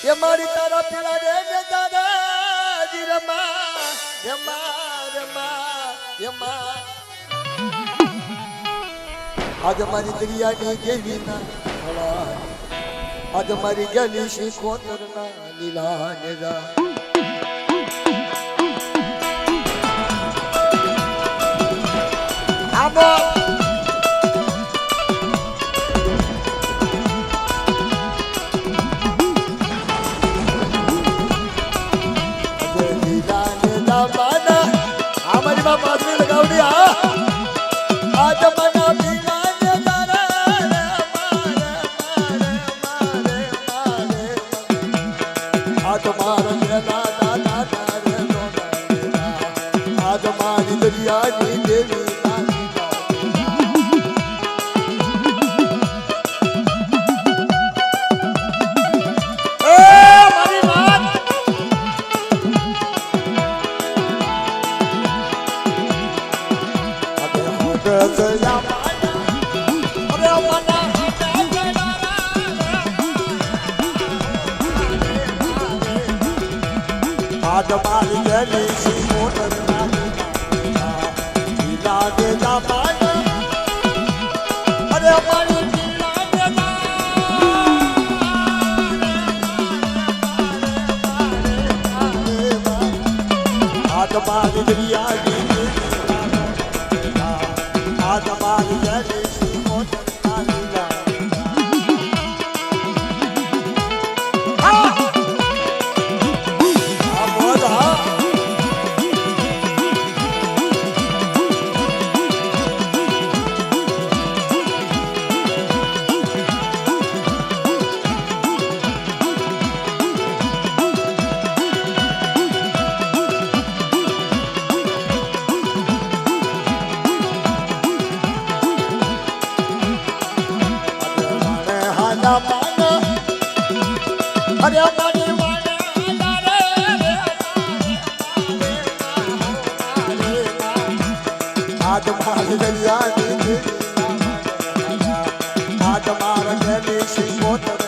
એ મારી તારા પીળા રે ને દાદા જીરમા રમા રમા રમા આજ મારી દરિયાની કેવી ના ભળા આજ મારી ગેલી શીખોતર ના લીલા નેજા આબો पादरी लगावड़ी आ आज मना पीला ने तारा मारे आज मार गेला दादा तारे आज मारी दरिया की देवी आज मारी गली सी मोटर लागे जापान अरे हमारी आज मारी दरिया आज मारी गली सी मोटर अरे हमारी आज मार दरिया आज मार गली सी मोटर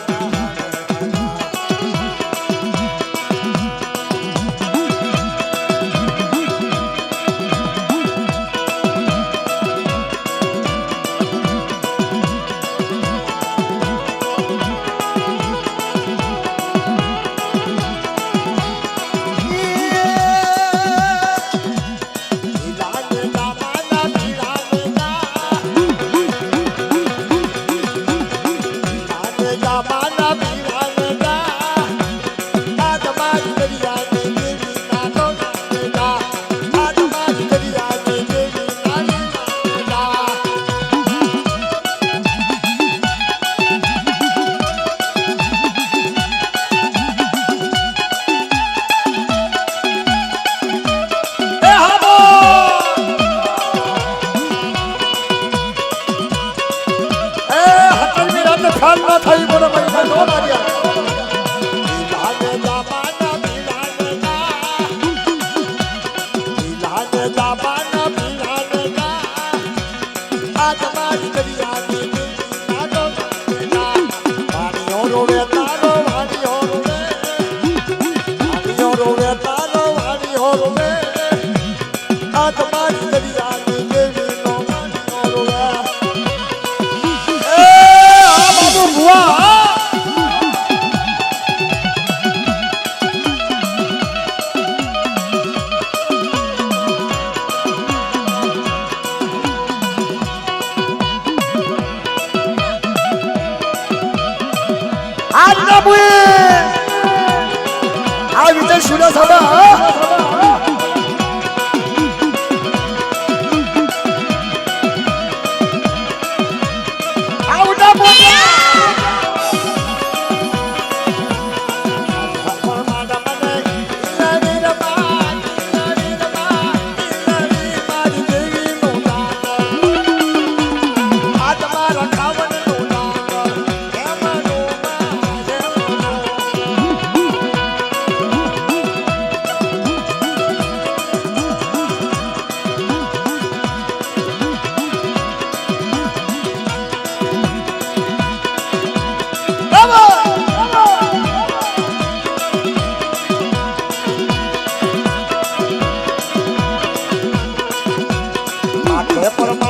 થઈ બોલો ભાઈ નો માર્યા લાગે જાબાના પીલા આ તમારી દરિયાની નાનો પાણીઓ રોવે તારો વાણીઓ રોવે તારો વાણીઓ રોવે આ તમારી દરિયાની દેવી નો વાણીઓ રોવે આ વિજય સુડા સભા હે પરમા